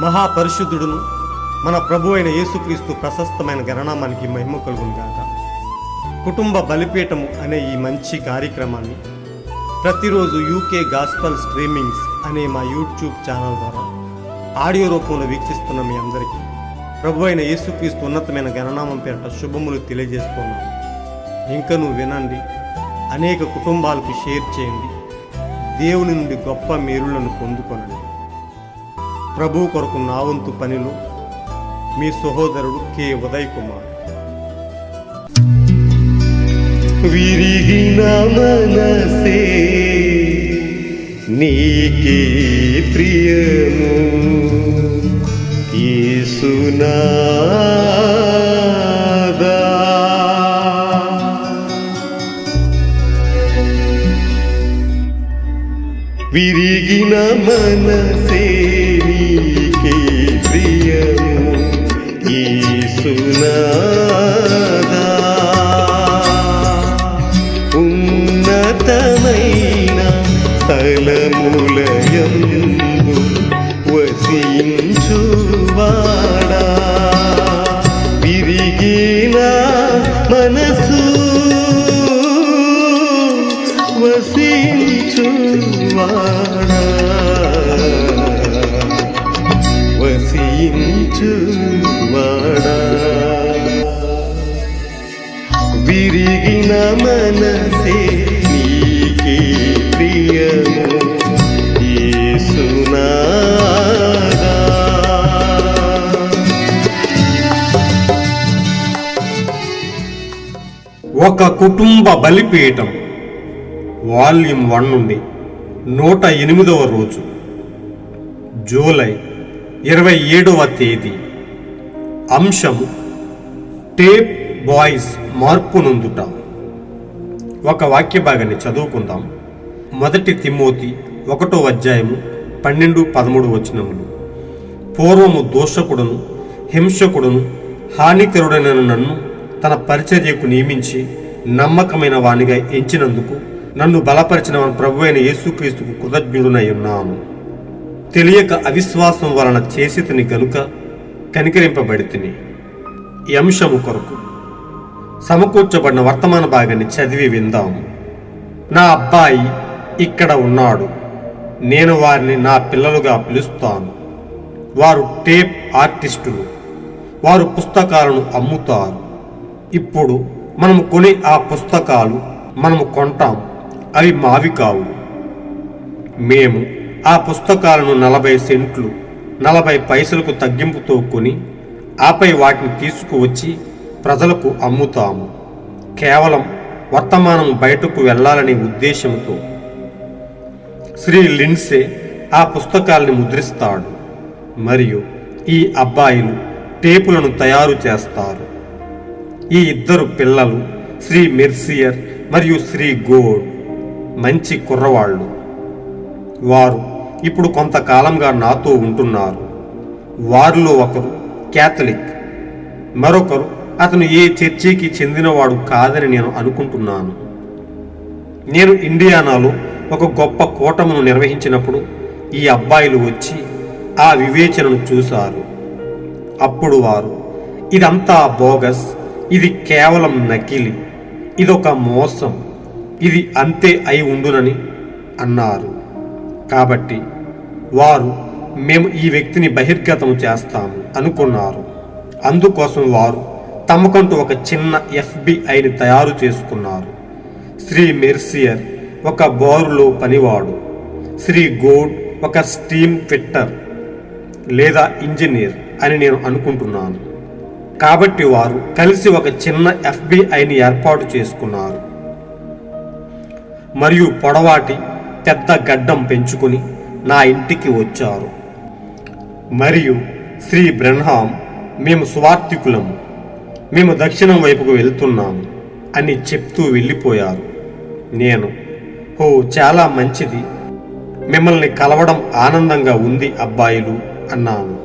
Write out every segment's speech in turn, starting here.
మహాపరిశుద్ధుడును మన ప్రభు అయిన యేసుక్రీస్తు ప్రశస్తమైన గణనామానికి మహిమ కలుగును గాక. కుటుంబ బలిపీఠము అనే ఈ మంచి కార్యక్రమాన్ని ప్రతిరోజు యూకే గాస్పల్ స్ట్రీమింగ్స్ అనే మా యూట్యూబ్ ఛానల్ ద్వారా ఆడియో రూపంలో వీక్షిస్తున్న మీ అందరికీ ప్రభు అయిన యేసుక్రీస్తు ఉన్నతమైన గణనామం పేరిట శుభములు తెలియజేస్తున్నాను. ఇంకనూ వినండి, అనేక కుటుంబాలకు షేర్ చేయండి, దేవుని నుండి గొప్ప మేలులను పొందుకొనండి. ప్రభు కొరకు నా వంతు పనిలో మీ సహోదరుడు కె ఉదయ్ కుమార్. విరిగిన మనసే నీకే ప్రియము యేసునాదా, విరిగిన మనసే నీకే ప్రియము యేసునాదా, ఉన్నతమైన స్థలములయందు వసించువాడా, విరిగిన మనసు వసించువాడా, వసించువాడా, విరిగిన మనసే నీకే ప్రియము యేసునాదా. ఒక కుటుంబ బలిపీఠం వాల్యూమ్ 1 నుండి 108వ రోజు, జూలై 27వ తేదీ. అంశము టేప్ బాయ్స్ మార్పు నొందుట. ఒక వాక్య భాగాన్ని చదువుకుందాం. 1 తిమోతి 1వ అధ్యాయము 12-13 వచనములు. పూర్వము దోషకుడును హింసకుడును హానికరుడైన నన్ను తన పరిచర్యకు నియమించి నమ్మకమైన వానిగా ఎంచినందుకు నన్ను బలపరిచిన ప్రభు అయిన యేసుక్రీస్తుకు కృతజ్ఞుడునై ఉన్నాను. తెలియక అవిశ్వాసం వలన చేసితిని గనుక కనికరింపబడితిని. ఈ అంశము కొరకు సమకూర్చబడిన వర్తమాన భాగాన్ని చదివి విందాము. నా అబ్బాయి ఇక్కడ ఉన్నాడు, నేను వారిని నా పిల్లలుగా పిలుస్తాను. వారు టేప్ ఆర్టిస్టులు, వారు పుస్తకాలను అమ్ముతారు. ఇప్పుడు మనము కొని ఆ పుస్తకాలు మనము కొంటాం, అవి మావి కావు. మేము ఆ పుస్తకాలను 40 సెంట్లు 40 పైసలకు తగ్గింపుతో కొని ఆపై వాటిని తీసుకువచ్చి ప్రజలకు అమ్ముతాము. కేవలం వర్తమానం బయటకు వెళ్ళాలనే ఉద్దేశంతో. శ్రీ లిండ్సే ఆ పుస్తకాలని ముద్రిస్తాడు మరియు ఈ అబ్బాయిలు టేపులను తయారు చేస్తారు. ఈ 2 పిల్లలు శ్రీ మెర్సియర్ మరియు శ్రీ గోడ్ మంచి కుర్రవాళ్ళు. వారు ఇప్పుడు కొంతకాలంగా నాతో ఉంటున్నారు. వారిలో ఒకరు క్యాథలిక్, మరొకరు అతను ఏ చర్చికి చెందినవాడు కాదని నేను అనుకుంటున్నాను. నేను ఇండియానాలో ఒక గొప్ప కూటమును నిర్వహించినప్పుడు ఈ అబ్బాయిలు వచ్చి ఆ వివేచనను చూశారు. అప్పుడు వారు, ఇదంతా బోగస్, ఇది కేవలం నకిలీ, ఇదొక మోసం, ఇది అంతే అయి ఉండునని అన్నారు. కాబట్టి వారు, మేము ఈ వ్యక్తిని బహిర్గతం చేస్తాము అనుకున్నారు. అందుకోసం వారు తమకంటూ ఒక చిన్న FBIని తయారు చేసుకున్నారు. శ్రీ మెర్సియర్ ఒక బారులో పనివాడు, శ్రీ గోడ్ ఒక స్టీమ్ ఫిట్టర్ లేదా ఇంజనీర్ అని నేను అనుకుంటున్నాను. కాబట్టి వారు కలిసి ఒక చిన్న FBIని ఏర్పాటు చేసుకున్నారు మరియు పొడవాటి పెద్ద గడ్డం పెంచుకుని నా ఇంటికి వచ్చారు. మరియు శ్రీ బ్రెన్హామ్, మేము స్వార్థికులము, మేము దక్షిణం వైపుకు వెళ్తున్నాము అని చెప్తూ వెళ్ళిపోయారు. నేను, ఓ చాలా మంచిది, మిమ్మల్ని కలవడం ఆనందంగా ఉంది అబ్బాయిలు అన్నాను.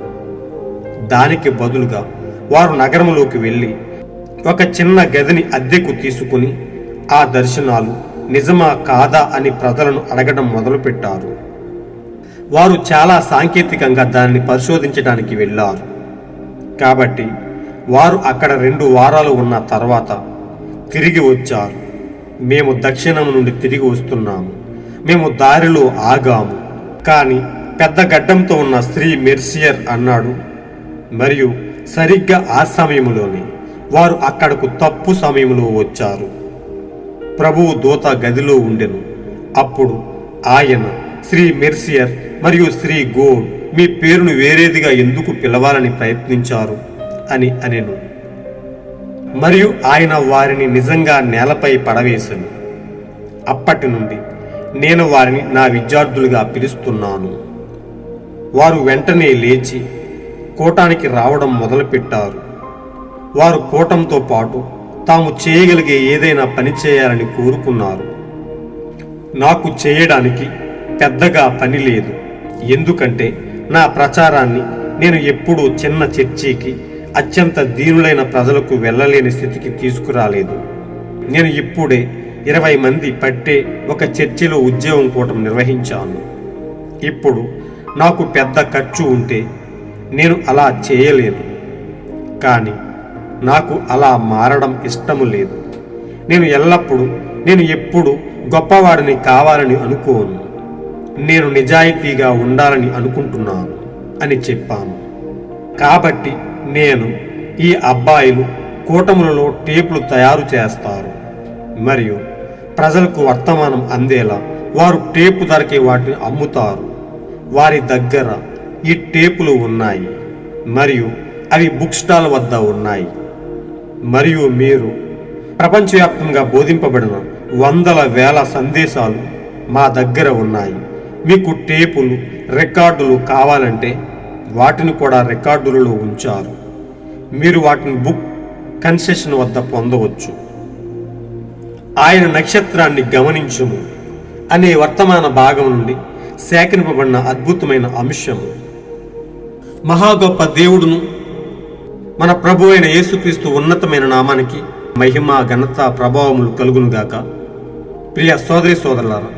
దానికి బదులుగా వారు నగరంలోకి వెళ్ళి ఒక చిన్న గదిని అద్దెకు తీసుకుని ఆ దర్శనాలు నిజమా కాదా అని ప్రజలను అడగడం మొదలుపెట్టారు. వారు చాలా సాంకేతికంగా దానిని పరిశోధించడానికి వెళ్ళారు. కాబట్టి వారు అక్కడ 2 వారాలు ఉన్న తర్వాత తిరిగి వచ్చారు. మేము దక్షిణం నుండి తిరిగి వస్తున్నాము, మేము దారిలో ఆగాము. కానీ పెద్ద గడ్డంతో ఉన్న శ్రీ మెర్సియర్ అన్నాడు. మరియు సరిగ్గా ఆ సమయంలోనే వారు అక్కడకు తప్పు సమయంలో వచ్చారు. ప్రభువు దూత గదిలో ఉండెను. అప్పుడు ఆయన, శ్రీ మెర్సియర్ మరియు శ్రీ గోడ్, మీ పేరును వేరేదిగా ఎందుకు పిలవాలని ప్రయత్నించారు అని అనెను. మరియు ఆయన వారిని నిజంగా నేలపై పడవేశను. అప్పటి నుండి నేను వారిని నా విద్యార్థులుగా పిలుస్తున్నాను. వారు వెంటనే లేచి కూటానికి రావడం మొదలుపెట్టారు. వారు కూటంతో పాటు తాము చేయగలిగే ఏదైనా పని చేయాలని కోరుకున్నారు. నాకు చేయడానికి పెద్దగా పని లేదు, ఎందుకంటే నా ప్రచారాన్ని నేను ఎప్పుడూ చిన్న చర్చికి, అత్యంత దీనులైన ప్రజలకు వెళ్ళలేని స్థితికి తీసుకురాలేదు. నేను ఇప్పుడే 20 మంది పట్టే ఒక చర్చిలో ఉద్యోగం కూటం నిర్వహించాను. ఇప్పుడు నాకు పెద్ద ఖర్చు ఉంటే నేను అలా చేయలేను. కానీ నాకు అలా మారడం ఇష్టము లేదు. నేను ఎప్పుడు గొప్పవాడిని కావాలని అనుకోను. నేను నిజాయితీగా ఉండాలని అనుకుంటున్నాను అని చెప్పాను. కాబట్టి నేను ఈ అబ్బాయిలు కూటములలో టేపులు తయారు చేస్తారు మరియు ప్రజలకు వర్తమానం అందేలా వారు టేపు ధరకే వాటిని అమ్ముతారు. వారి దగ్గర ఈ టేపులు ఉన్నాయి మరియు అవి బుక్ స్టాల్ వద్ద ఉన్నాయి. మరియు మీరు ప్రపంచవ్యాప్తంగా బోధింపబడిన వందల వేల సందేశాలు మా దగ్గర ఉన్నాయి. మీకు టేపులు, రికార్డులు కావాలంటే వాటిని కూడా రికార్డులలో ఉంచారు. మీరు వాటిని బుక్ కన్సెషన్ వద్ద పొందవచ్చు. ఆయన నక్షత్రాన్ని గమనించుము అనే వర్తమాన భాగం నుండి సేకరింపబడిన అద్భుతమైన అంశము. మహా గొప్ప దేవుడును మన ప్రభు అయిన యేసుక్రీస్తు ఉన్నతమైన నామానికి మహిమ, ఘనత, ప్రభావములు కలుగునుగాక. ప్రియ సోదరి సోదరులారా,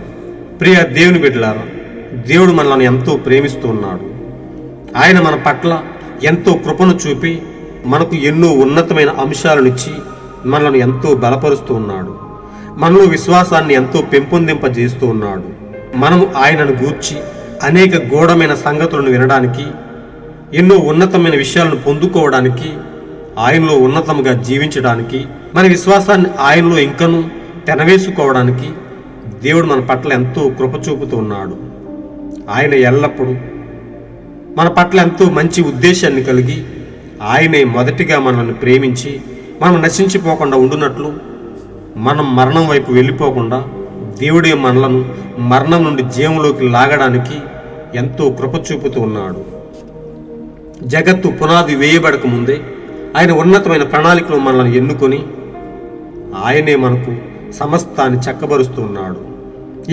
ప్రియ దేవుని బిడ్డలారా, దేవుడు మనల్ని ఎంతో ప్రేమిస్తూ ఉన్నాడు. ఆయన మన పట్ల ఎంతో కృపను చూపి మనకు ఎన్నో ఉన్నతమైన అంశాలనిచ్చి మనల్ని ఎంతో బలపరుస్తూ ఉన్నాడు. మనలో విశ్వాసాన్ని ఎంతో పెంపొందింపజేస్తూ ఉన్నాడు. మనము ఆయనను గూర్చి అనేక గూఢమైన సంగతులను వినడానికి, ఎన్నో ఉన్నతమైన విషయాలను పొందుకోవడానికి, ఆయనలో ఉన్నతముగా జీవించడానికి, మన విశ్వాసాన్ని ఆయనలో ఇంకనూ తెనవేసుకోవడానికి దేవుడు మన పట్ల ఎంతో కృప చూపుతూ ఉన్నాడు. ఆయన ఎల్లప్పుడూ మన పట్ల ఎంతో మంచి ఉద్దేశాన్ని కలిగి ఆయనే మొదటిగా మనల్ని ప్రేమించి మనం నశించిపోకుండా ఉండునట్లు, మనం మరణం వైపు వెళ్ళిపోకుండా దేవుడే మనలను మరణం నుండి జీవంలోకి లాగడానికి ఎంతో కృప చూపుతూ ఉన్నాడు. జగత్తు పునాది వేయబడక ముందే ఆయన ఉన్నతమైన ప్రణాళికలో మనల్ని ఎన్నుకొని ఆయనే మనకు సమస్తాన్ని చక్కబరుస్తూ ఉన్నాడు.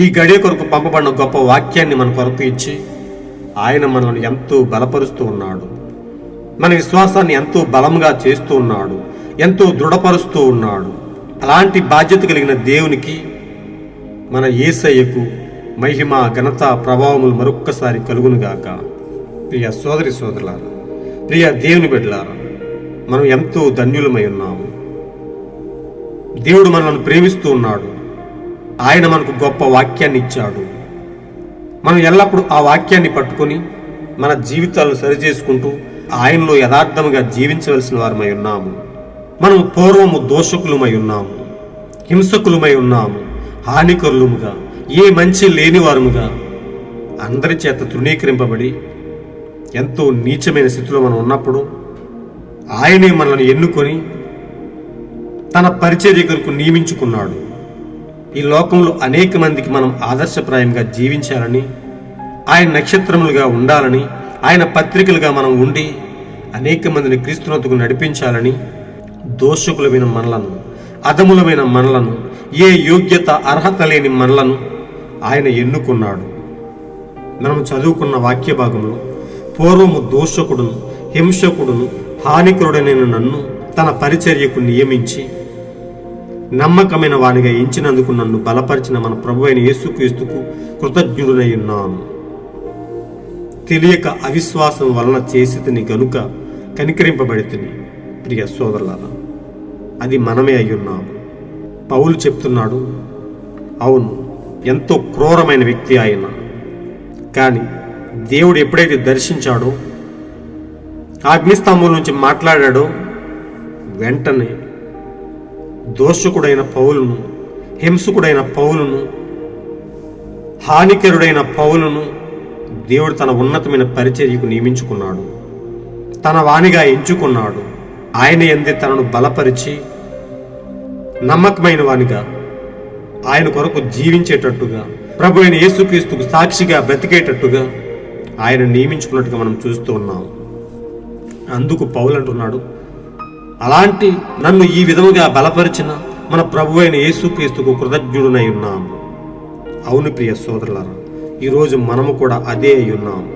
ఈ గడియ కొరకు పంపబడిన గొప్ప వాక్యాన్ని మన కొరకు ఇచ్చి ఆయన మనల్ని ఎంతో బలపరుస్తూ ఉన్నాడు. మన విశ్వాసాన్ని ఎంతో బలంగా చేస్తూ ఉన్నాడు, ఎంతో దృఢపరుస్తూ ఉన్నాడు. అలాంటి బాధ్యత కలిగిన దేవునికి, మన యేసయ్యకు మహిమ, ఘనత, ప్రభావములు మరొక్కసారి కలుగునుగాక. ప్రియ సోదరి సోదరులారా, ప్రియ దేవుని బిడ్డలారా, మనం ఎంతో ధన్యులమై ఉన్నాము. దేవుడు మనల్ని ప్రేమిస్తూ ఉన్నాడు. ఆయన మనకు గొప్ప వాక్యాన్ని ఇచ్చాడు. మనం ఎల్లప్పుడూ ఆ వాక్యాన్ని పట్టుకొని మన జీవితాలను సరిచేసుకుంటూ ఆయనలో యథార్థముగా జీవించవలసిన వారమై ఉన్నాము. మనం పూర్వము దోషకులమై ఉన్నాము, హింసకులమై ఉన్నాము, హానికరులముగా, ఏ మంచి లేనివారముగా, అందరి చేత తృణీకరింపబడి ఎంతో నీచమైన స్థితిలో మనం ఉన్నప్పుడు ఆయనే మనల్ని ఎన్నుకొని తన పరిచర్య కొరకు నియమించుకున్నాడు. ఈ లోకంలో అనేక మందికి మనం ఆదర్శప్రాయంగా జీవించాలని, ఆయన నక్షత్రములుగా ఉండాలని, ఆయన పత్రికలుగా మనం ఉండి అనేక మందిని క్రీస్తునొద్దకు నడిపించాలని దోషకులమైన మనలను, అధములమైన మనలను, ఏ యోగ్యత అర్హత లేని మనలను ఆయన ఎన్నుకున్నాడు. మనం చదువుకున్న వాక్య భాగంలో పూర్వము దోషకుడును, హింసకుడును, హానికరుడైన నన్ను తన పరిచర్యకు నియమించి నమ్మకమైన వానిగా ఎంచినందుకు నన్ను బలపరిచిన మన ప్రభు అయిన యేసుక్రీస్తుకు కృతజ్ఞుడనై ఉన్నాను. తెలియక అవిశ్వాసం వలన చేసితిని గనుక కనికరింపబడితిని. ప్రియ సోదరులారా, అది మనమే అయ్యున్నాము. పౌలు చెప్తున్నాడు, అవును, ఎంతో క్రూరమైన వ్యక్తి ఆయన. కానీ దేవుడు ఎప్పుడైతే దర్శించాడో, అగ్నిస్తంభం నుంచి మాట్లాడాడో, వెంటనే దోషకుడైన పౌలును, హింసకుడైన పౌలును, హానికరుడైన పౌలును దేవుడు తన ఉన్నతమైన పరిచర్యకు నియమించుకున్నాడు. తన వాణిగా ఎంచుకున్నాడు. ఆయన యందే తనను బలపరిచి నమ్మకమైన వానిగా, ఆయన కొరకు జీవించేటట్టుగా, ప్రభు అయిన యేసుక్రీస్తుకు సాక్షిగా బ్రతికేటట్టుగా ఆయన నియమించుకున్నట్టుగా మనం చూస్తూ ఉన్నాం. అందుకు పౌలు అంటున్నాడు, అలాంటి నన్ను ఈ విధముగా బలపరిచిన మన ప్రభు అయిన యేసుక్రీస్తుకు కృతజ్ఞుడునై ఉన్నాము. అవును ప్రియ సోదరులారా, ఈరోజు మనము కూడా అదే అయి ఉన్నాము.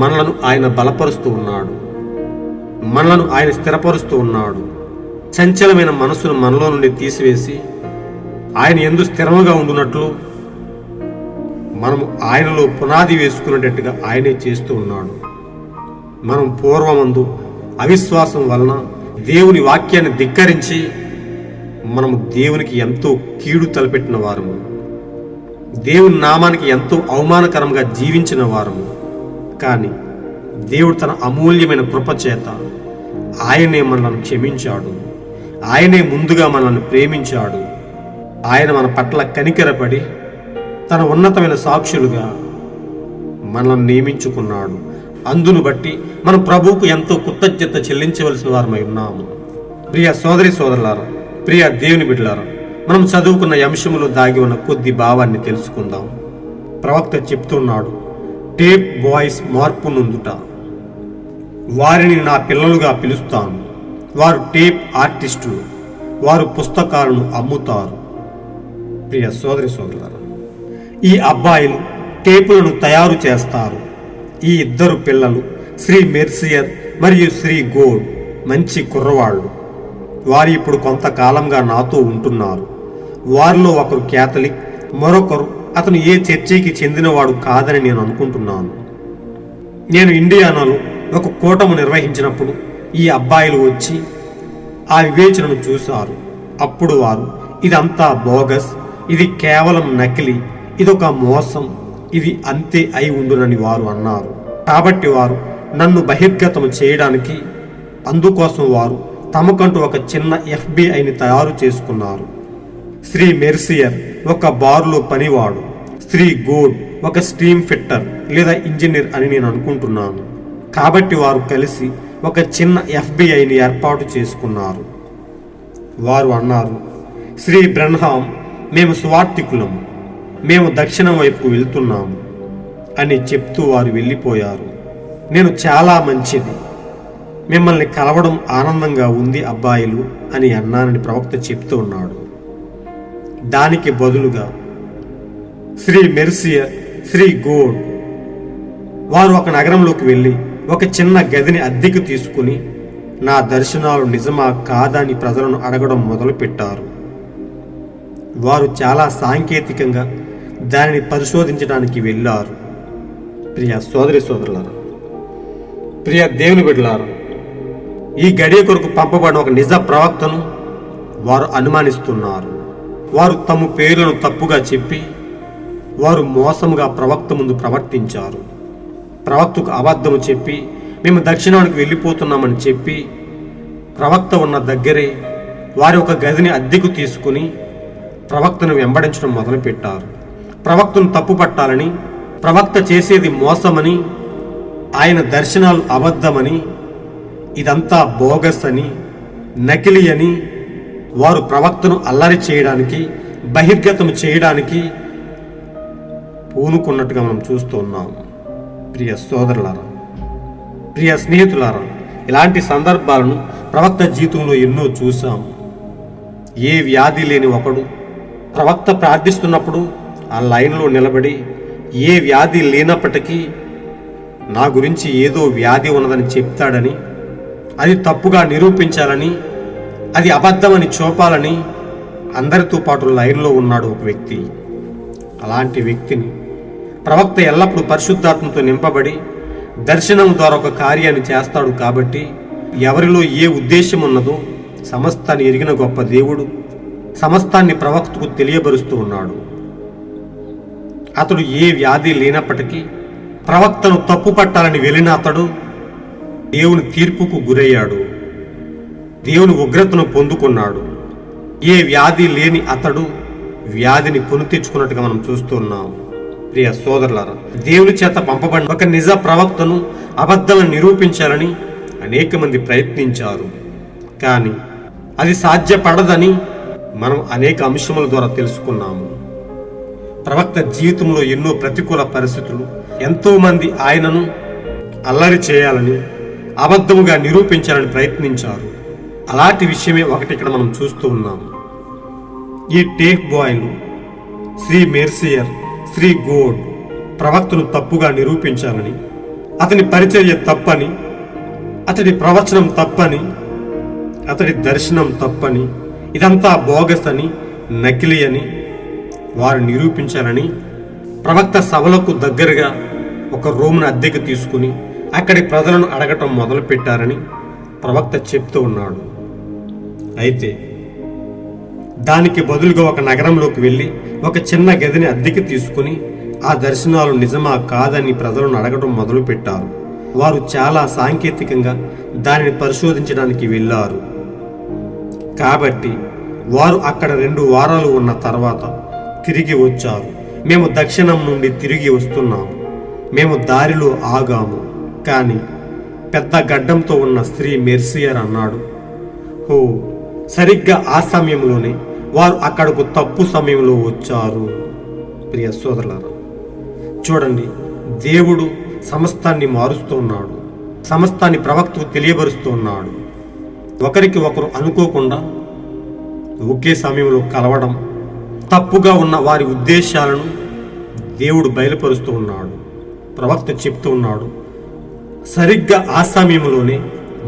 మనలను ఆయన బలపరుస్తూ ఉన్నాడు. మనలను ఆయన స్థిరపరుస్తూ ఉన్నాడు. చంచలమైన మనసును మనలో నుండి తీసివేసి ఆయన యందు స్థిరముగా ఉండునట్లు మనము ఆయనలో పునాది వేసుకునేటట్టుగా ఆయనే చేస్తూ ఉన్నాడు. మనం పూర్వమందు అవిశ్వాసం వలన దేవుని వాక్యాన్ని ధిక్కరించి మనము దేవునికి ఎంతో కీడు తలపెట్టిన వారము, దేవుని నామానికి ఎంతో అవమానకరంగా జీవించిన వారము. కానీ దేవుడు తన అమూల్యమైన కృపచేత ఆయనే మనల్ని క్షమించాడు. ఆయనే ముందుగా మనల్ని ప్రేమించాడు. ఆయన మన పట్ల కనికరపడి తన ఉన్నతమైన సాక్షులుగా మనల్ని నియమించుకున్నాడు. అందును బట్టి మనం ప్రభువుకు ఎంతో కృతజ్ఞత చెల్లించవలసిన వారమై ఉన్నాము. ప్రియ సోదరి సోదరులారా, ప్రియ దేవుని బిడ్డలారా, మనం చదువుకున్న అంశములో దాగి ఉన్న కొద్ది భావాన్ని తెలుసుకుందాం. ప్రవక్త చెప్తున్నాడు, టేప్ బాయ్స్ మార్పు నొందుట. వారిని నా పిల్లలుగా పిలుస్తాను. వారు టేప్ ఆర్టిస్టులు. వారు పుస్తకాలను అమ్ముతారు. ప్రియ సోదరి సోదరులారా, ఈ అబ్బాయిలు టేపులను తయారు చేస్తారు. ఈ ఇద్దరు పిల్లలు శ్రీ మెర్సియర్ మరియు శ్రీ గోడ్ మంచి కుర్రవాళ్ళు. వారు ఇప్పుడు కొంతకాలంగా నాతో ఉంటున్నారు. వారిలో ఒకరు క్యాథలిక్, మరొకరు అతను ఏ చర్చికి చెందినవాడు కాదని నేను అనుకుంటున్నాను. నేను ఇండియానాలో ఒక కూటము నిర్వహించినప్పుడు ఈ అబ్బాయిలు వచ్చి ఆ వివేచనను చూశారు. అప్పుడు వారు, ఇదంతా బోగస్, ఇది కేవలం నకిలీ, ఇదొక మోసం, ఇది అంతే అయి ఉండునని వారు అన్నారు. కాబట్టి వారు నన్ను బహిర్గతం చేయడానికి, అందుకోసం వారు తమకంటూ ఒక చిన్న FBIని తయారు చేసుకున్నారు. శ్రీ మెర్సియర్ ఒక బారులో పనివాడు. శ్రీ గోడ్ ఒక స్ట్రీమ్ ఫిట్టర్ లేదా ఇంజనీర్ అని నేను అనుకుంటున్నాను. కాబట్టి వారు కలిసి ఒక చిన్న FBIని ఏర్పాటు చేసుకున్నారు. వారు అన్నారు, శ్రీ బ్రన్హాం, మేము స్వార్థికులము, మేము దక్షిణం వైపుకు వెళ్తున్నాము అని చెప్తూ వారు వెళ్ళిపోయారు. నేను చాలా మంచిది, మిమ్మల్ని కలవడం ఆనందంగా ఉంది అబ్బాయిలు అని అన్నానని ప్రవక్త చెప్తూ ఉన్నాడు. దానికి బదులుగా శ్రీ మెర్సియర్, శ్రీ గోడ్ వారు ఒక నగరంలోకి వెళ్ళి ఒక చిన్న గదిని అద్దెకు తీసుకుని నా దర్శనాలు నిజమా కాదని ప్రజలను అడగడం మొదలుపెట్టారు. వారు చాలా సాంకేతికంగా దానిని పరిశోధించడానికి వెళ్ళారు. ప్రియ సోదరి సోదరులారా, ప్రియ దేవుని బిడ్డలారా, ఈ గడియ కొరకు పంపబడిన ఒక నిజ ప్రవక్తను వారు అనుమానిస్తున్నారు. వారు తమ పేర్లను తప్పుగా చెప్పి వారు మోసముగా ప్రవక్త ముందు ప్రవర్తించారు. ప్రవక్తకు అబద్ధము చెప్పి మేము దక్షిణానికి వెళ్ళిపోతున్నామని చెప్పి ప్రవక్త ఉన్న దగ్గరే వారి ఒక గదిని అద్దెకు తీసుకుని ప్రవక్తను వెంబడించడం మొదలుపెట్టారు. ప్రవక్తను తప్పు పట్టాలని, ప్రవక్త చేసేది మోసమని, ఆయన దర్శనాలు అబద్ధమని, ఇదంతా బోగస్ అని, నకిలీ అని వారు ప్రవక్తను అల్లరి చేయడానికి, బహిర్గతం చేయడానికి పూనుకున్నట్టుగా మనం చూస్తూ ఉన్నాము. ప్రియ సోదరులారా, ప్రియ స్నేహితులారా, ఇలాంటి సందర్భాలను ప్రవక్త జీవితంలో ఎన్నో చూసాము. ఏ వ్యాధి లేని ఒకడు ప్రవక్త ప్రార్థిస్తున్నప్పుడు ఆ లైన్లో నిలబడి ఏ వ్యాధి లేనప్పటికీ నా గురించి ఏదో వ్యాధి ఉన్నదని చెప్తాడని, అది తప్పుగా నిరూపించాలని, అది అబద్ధమని చూపాలని అందరితో పాటు లైన్లో ఉన్నాడు ఒక వ్యక్తి. అలాంటి వ్యక్తిని ప్రవక్త ఎల్లప్పుడూ పరిశుద్ధాత్మతో నింపబడి దర్శనం ద్వారా ఒక కార్యాన్ని చేస్తాడు కాబట్టి ఎవరిలో ఏ ఉద్దేశం ఉన్నదో సమస్తాన్ని ఎరిగిన గొప్ప దేవుడు సమస్తాన్ని ప్రవక్తకు తెలియబరుస్తూ ఉన్నాడు. అతడు ఏ వ్యాధి లేనప్పటికీ ప్రవక్తను తప్పు పట్టాలని వెళ్ళిన అతడు దేవుని తీర్పుకు గురయ్యాడు, దేవుని ఉగ్రతను పొందుకున్నాడు. ఏ వ్యాధి లేని అతడు వ్యాధిని కొని తెచ్చుకున్నట్టుగా మనం చూస్తున్నాం. ప్రియ సోదరులారా, దేవుని చేత పంపబడిన ఒక నిజ ప్రవక్తను అబద్ధాలను నిరూపించాలని అనేక మంది ప్రయత్నించారు. కానీ అది సాధ్యపడదని మనం అనేక అంశముల ద్వారా తెలుసుకున్నాము. ప్రవక్త జీవితంలో ఎన్నో ప్రతికూల పరిస్థితులు, ఎంతో మంది ఆయనను అల్లరి చేయాలని అబద్ధముగా నిరూపించాలని ప్రయత్నించారు. అలాంటి విషయమే ఒకటి ఇక్కడ మనం చూస్తూ ఉన్నాము. ఈ tape బాయ్లు Shri Mercier, Shri gourd ప్రవక్తను తప్పుగా నిరూపించాలని, అతని పరిచర్య తప్పని, అతడి ప్రవచనం తప్పని, అతడి దర్శనం తప్పని, ఇదంతా బోగస్ అని, నకిలీ అని వారు నిరూపించాలని ప్రవక్త సభలకు దగ్గరగా ఒక రూమ్ను అద్దెకు తీసుకుని అక్కడి ప్రజలను అడగటం మొదలుపెట్టారని ప్రవక్త చెప్తూ ఉన్నాడు. అయితే దానికి బదులుగా ఒక నగరంలోకి వెళ్ళి ఒక చిన్న గదిని అద్దెకి తీసుకుని ఆ దర్శనాలు నిజమా కాదని ప్రజలను అడగటం మొదలుపెట్టారు. వారు చాలా సాంకేతికంగా దానిని పరిశోధించడానికి వెళ్ళారు. కాబట్టి వారు అక్కడ 2 వారాలు ఉన్న తర్వాత తిరిగి వచ్చారు. మేము దక్షిణం నుండి తిరిగి వస్తున్నాము, మేము దారిలో ఆగాము. కానీ పెద్ద గడ్డంతో ఉన్న శ్రీ మెర్సియర్ అన్నాడు, హో, సరిగ్గా ఆ సమయంలోనే వారు అక్కడకు తప్పు సమయంలో వచ్చారు. ప్రియ సోదరులారా, చూడండి, దేవుడు సమస్తాన్ని మారుస్తూ ఉన్నాడు, సమస్తాన్ని ప్రవక్తకు తెలియబరుస్తూ ఉన్నాడు. ఒకరికి ఒకరు అనుకోకుండా ఒకే సమయంలో కలవడం, తప్పుగా ఉన్న వారి ఉద్దేశాలను దేవుడు బయలుపరుస్తూ ఉన్నాడు. ప్రవక్త చెప్తూ ఉన్నాడు, సరిగ్గా ఆ సమయంలోనే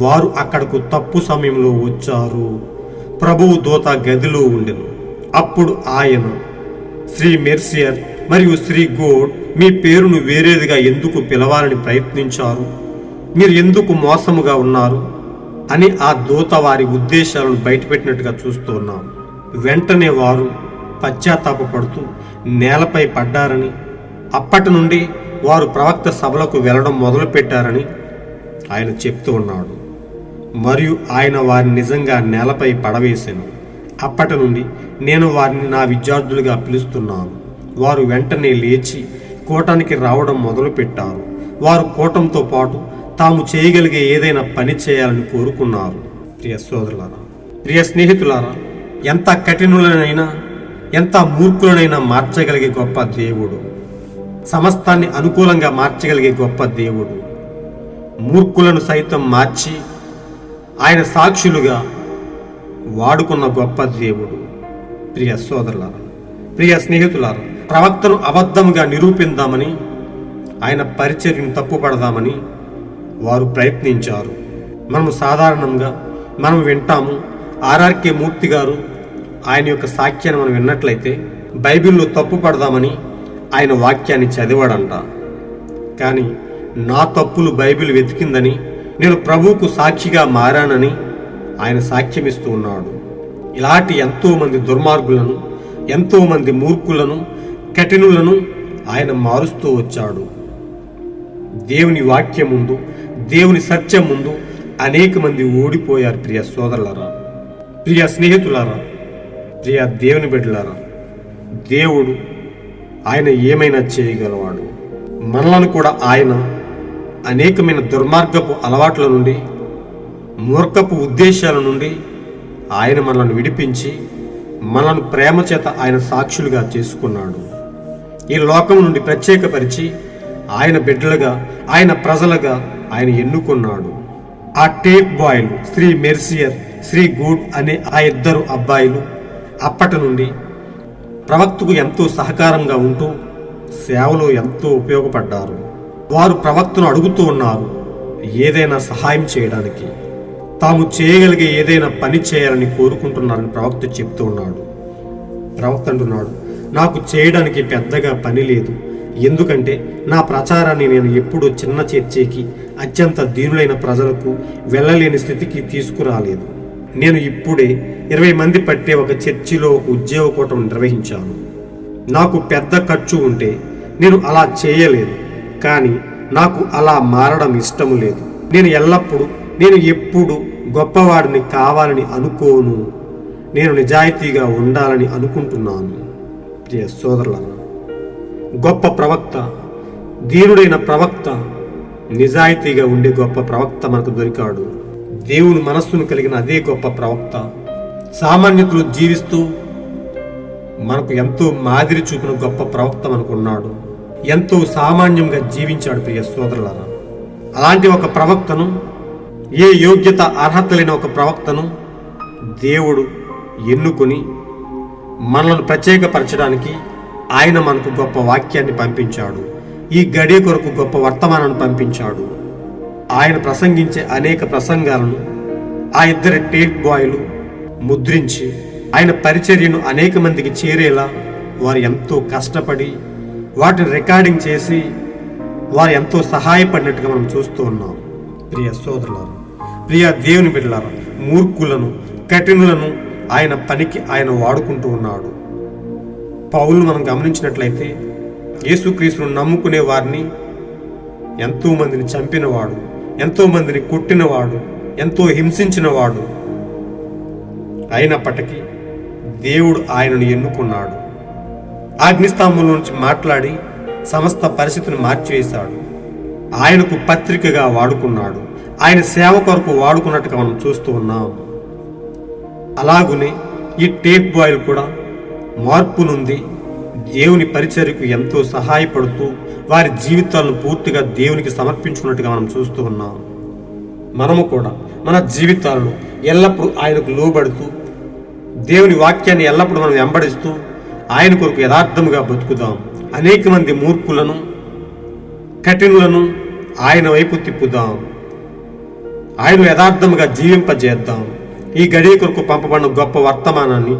వారు అక్కడకు తప్పు సమయంలో వచ్చారు. ప్రభువు దూత గదిలో ఉండెను. అప్పుడు ఆయన, శ్రీ మెర్సియర్ మరియు శ్రీ గోడ్, మీ పేరును వేరేదిగా ఎందుకు పిలవాలని ప్రయత్నించారు? మీరు ఎందుకు మోసముగా ఉన్నారు అని ఆ దూత వారి ఉద్దేశాలను బయటపెట్టినట్టుగా చూస్తున్నాం. వెంటనే వారు పశ్చాత్తాపపడుతూ నేలపై పడ్డారని, అప్పటి నుండి వారు ప్రవక్త సభలకు వెళ్ళడం మొదలుపెట్టారని ఆయన చెప్తూ ఉన్నాడు. మరియు ఆయన వారిని నిజంగా నేలపై పడవేశాను. అప్పటి నుండి నేను వారిని నా విద్యార్థులుగా పిలుస్తున్నాను. వారు వెంటనే లేచి కూటానికి రావడం మొదలుపెట్టారు. వారు కూటంతో పాటు తాము చేయగలిగే ఏదైనా పని చేయాలని కోరుకున్నారు. ప్రియ సోదరులారా, ప్రియ స్నేహితులారా, ఎంత కఠినులనైనా ఎంత మూర్ఖులనైనా మార్చగలిగే గొప్ప దేవుడు, సమస్తాన్ని అనుకూలంగా మార్చగలిగే గొప్ప దేవుడు, మూర్ఖులను సైతం మార్చి ఆయన సాక్షులుగా వాడుకున్న గొప్ప దేవుడు. ప్రియ సోదరులారా, ప్రియ స్నేహితులారా, ప్రవక్తను అబద్ధముగా నిరూపిద్దామని, ఆయన పరిచర్యను తప్పుపడదామని వారు ప్రయత్నించారు. మనము సాధారణంగా మనం వింటాము, ఆర్ఆర్కే మూర్తి గారు ఆయన యొక్క సాక్ష్యాన్ని మనం విన్నట్లయితే బైబిల్లో తప్పు పడదామని ఆయన వాక్యాన్ని చదివాడంట. కానీ నా తప్పులు బైబిల్ వెతికిందని, నేను ప్రభువుకు సాక్షిగా మారానని ఆయన సాక్ష్యమిస్తూ ఉన్నాడు. ఇలాంటి ఎంతోమంది దుర్మార్గులను, ఎంతోమంది మూర్ఖులను, కఠినులను ఆయన మారుస్తూ వచ్చాడు. దేవుని వాక్యం ముందు, దేవుని సత్యం ముందు అనేక మంది ఓడిపోయారు. ప్రియ సోదరులారా, ప్రియ స్నేహితులారా, ప్రియ దేవుని బిడ్డలారా, దేవుడు ఆయన ఏమైనా చేయగలవాడు. మనలను కూడా ఆయన అనేకమైన దుర్మార్గపు అలవాట్ల నుండి, మూర్ఖపు ఉద్దేశాల నుండి ఆయన మనల్ని విడిపించి మనల్ని ప్రేమ చేత ఆయన సాక్షులుగా చేసుకున్నాడు. ఈ లోకం నుండి ప్రత్యేకపరిచి ఆయన బిడ్డలుగా, ఆయన ప్రజలుగా ఆయన ఎన్నుకున్నాడు. ఆ టేప్ బాయ్లు శ్రీ మెర్సియర్, శ్రీ గూడ్ అనే ఆ 2 అబ్బాయిలు అప్పటి నుండి ప్రవక్తకు ఎంతో సహకారంగా ఉంటూ సేవలో ఎంతో ఉపయోగపడ్డారు. వారు ప్రవక్తను అడుగుతూ ఉన్నారు ఏదైనా సహాయం చేయడానికి, తాము చేయగలిగే ఏదైనా పని చేయాలని కోరుకుంటున్నారని ప్రవక్త చెప్తూ ఉన్నాడు. ప్రవక్త అంటున్నాడు, నాకు చేయడానికి పెద్దగా పని లేదు, ఎందుకంటే నా ప్రచారాన్ని నేను ఎప్పుడూ చిన్న చర్చికి, అత్యంత దీనులైన ప్రజలకు వెళ్ళలేని స్థితికి తీసుకురాలేదు. నేను ఇప్పుడే 20 మంది పట్టే ఒక చర్చిలో ఒక ఉద్యోగ కూటం నిర్వహించాను. నాకు పెద్ద ఖర్చు ఉంటే నేను అలా చేయలేదు, కానీ నాకు అలా మారడం ఇష్టం లేదు. నేను ఎప్పుడు గొప్పవాడిని కావాలని అనుకోను. నేను నిజాయితీగా ఉండాలని అనుకుంటున్నాను. ప్రియ సోదరులారా, గొప్ప ప్రవక్త, ధీరుడైన ప్రవక్త, నిజాయితీగా ఉండే గొప్ప ప్రవక్త మనకు దొరికాడు. దేవుని మనస్సును కలిగిన అదే గొప్ప ప్రవక్త సామాన్యతలు జీవిస్తూ మనకు ఎంతో మాదిరి చూపిన గొప్ప ప్రవక్త మనకున్నాడు. ఎంతో సామాన్యంగా జీవించాడు. ప్రియ సోదరులారా, అలాంటి ఒక ప్రవక్తను, ఏ యోగ్యత అర్హత లేని ఒక ప్రవక్తను దేవుడు ఎన్నుకొని మనల్ని ప్రత్యేకపరచడానికి ఆయన మనకు గొప్ప వాక్యాన్ని పంపించాడు. ఈ గడియ కొరకు గొప్ప వర్తమానాన్ని పంపించాడు. ఆయన ప్రసంగించే అనేక ప్రసంగాలను ఆ ఇద్దరు టేప్ బాయ్లు ముద్రించి ఆయన పరిచర్యను అనేక మందికి చేరేలా వారు ఎంతో కష్టపడి వాటిని రికార్డింగ్ చేసి వారు ఎంతో సహాయపడినట్టుగా మనం చూస్తూ ఉన్నాం. ప్రియ సోదరులారా, ప్రియ దేవుని బిడ్డలారా, మూర్ఖులను, కఠినులను ఆయన పనికి ఆయన వాడుకుంటూ ఉన్నాడు. పౌలు మనం గమనించినట్లయితే యేసుక్రీస్తును నమ్ముకునే వారిని ఎంతో మందిని చంపినవాడు, ఎంతో మందిని కొట్టినవాడు, ఎంతో హింసించినవాడు. అయినప్పటికీ దేవుడు ఆయనను ఎన్నుకున్నాడు. అగ్నిస్తంభంలో నుంచి మాట్లాడి సమస్త పరిస్థితిని మార్చివేశాడు. ఆయనకు పత్రికగా వాడుకున్నాడు. ఆయన సేవ కొరకు వాడుకున్నట్టుగా మనం చూస్తూ ఉన్నాం. అలాగునే ఈ టేప్ బాయ్లు కూడా మార్పు నుండి దేవుని పరిచర్యకు ఎంతో సహాయపడుతూ వారి జీవితాలను పూర్తిగా దేవునికి సమర్పించుకున్నట్టుగా మనం చూస్తూ ఉన్నాం. మనము కూడా మన జీవితాలను ఎల్లప్పుడూ ఆయనకు లోబడుతూ దేవుని వాక్యాన్ని ఎల్లప్పుడూ మనం వెంబడిస్తూ ఆయన కొరకు యథార్థముగా బతుకుదాం. అనేక మంది మూర్ఖులను, కఠినులను ఆయన వైపు తిప్పుదాం. ఆయన యథార్థముగా జీవింపజేద్దాం. ఈ గడియ కొరకు పంపబడిన గొప్ప వర్తమానాన్ని,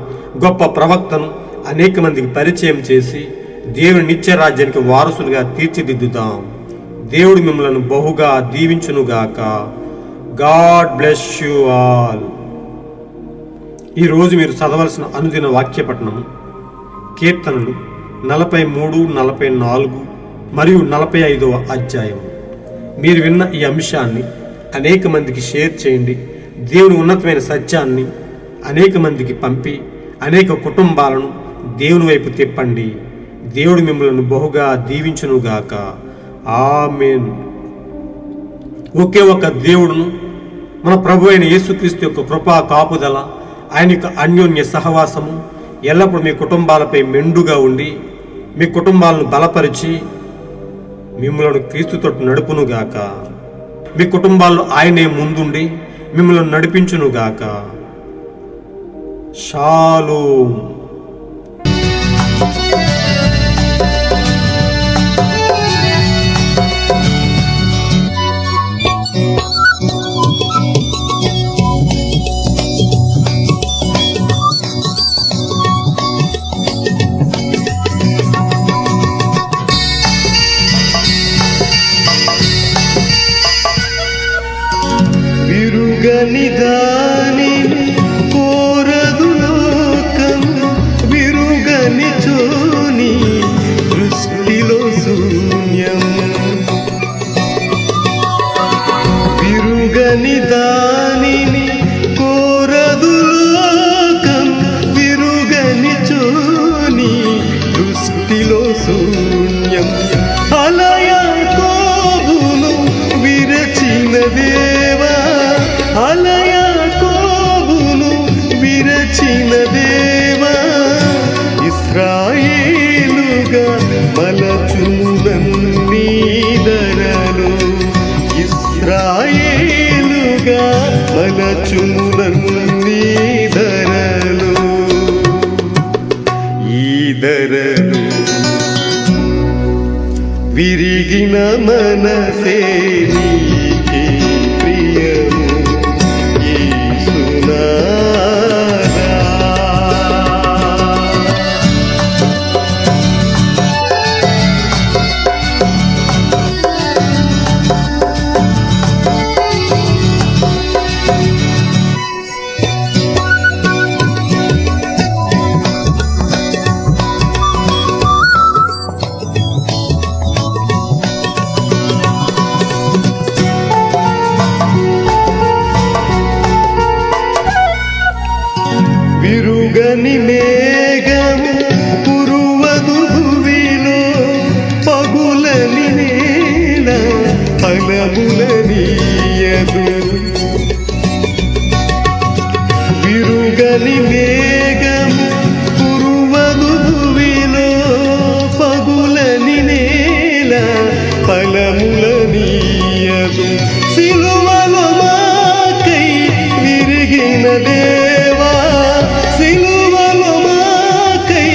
గొప్ప ప్రవక్తను అనేక మందికి పరిచయం చేసి దేవుని నిత్య రాజ్యానికి వారసులుగా తీర్చిదిద్దుదాం. దేవుడు మిమ్మలను బహుగా దీవించునుగాక. God bless you all. ఈరోజు మీరు చదవలసిన అనుదిన వాక్యపఠనము కీర్తనలు 43, 44 మరియు 45వ అధ్యాయం. మీరు విన్న ఈ అంశాన్ని అనేక మందికి షేర్ చేయండి. దేవుని ఉన్నతమైన సత్యాన్ని అనేక మందికి పంపి అనేక కుటుంబాలను దేవుని వైపు తిప్పండి. దేవుడు మిమ్మల్ని బహుగా దీవించునుగాక. ఆమేన్. ఒకే ఒక దేవుడును, మన ప్రభు అయిన యేసుక్రీస్తు యొక్క కృపా కాపుదల, ఆయన యొక్క అన్యోన్య సహవాసము ఎల్లప్పుడూ మీ కుటుంబాలపై మెండుగా ఉండి మీ కుటుంబాలను బలపరిచి మిమ్మల్ని క్రీస్తుతో నడుపునుగాక. మీ కుటుంబాల్లో ఆయనే ముందుండి మిమ్మల్ని నడిపించునుగాక. షాలోమ్. విరుగని దానిని కోరదు లోకం, విరుగని చోని దృష్టిలో శూన్యం. విరుగని దానిని కోరదు లోకం, విరుగని చోని దృష్టిలో శూన్యం. అలయాకోబును విరచిన దేవా, అలయాకోబును విరచిన దేవా, ఇశ్రాయేలుగా మలచునన్నీ ధరలు, ఇశ్రాయేలుగా మలచునన్నీ ధరలు. ఈ ధరలు విరిగిన మనసే నీకే ప్రియము యేసునాథా. తెల్లని మేఘము కురువగు భువిలో పగులని నేల ఫలములనీయదు సిలువలో మాకై విరిగిన దేవా సిలువలో మాకై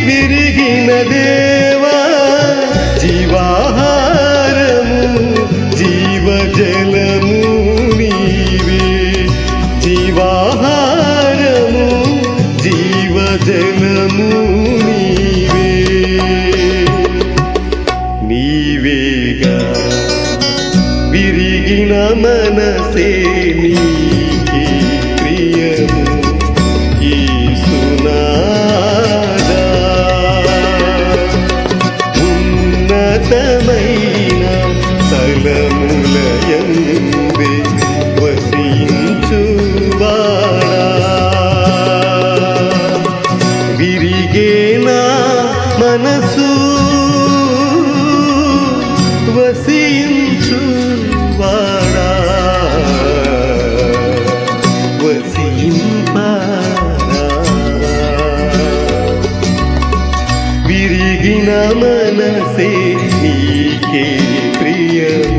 విరిగిన దేవా జీవాహారము జీవజలము నీవే జీవాహారము జీవజలము నీవే నీవేగా విరిగిన మనసే నీకే ప్రియము యేసునాథా ఉన్నతమైన స్థలములయందే వసించువాడా విరిగేనా మనసు వసించువాడా వసింపాడా విరిగిన మనసే నీకే ప్రియము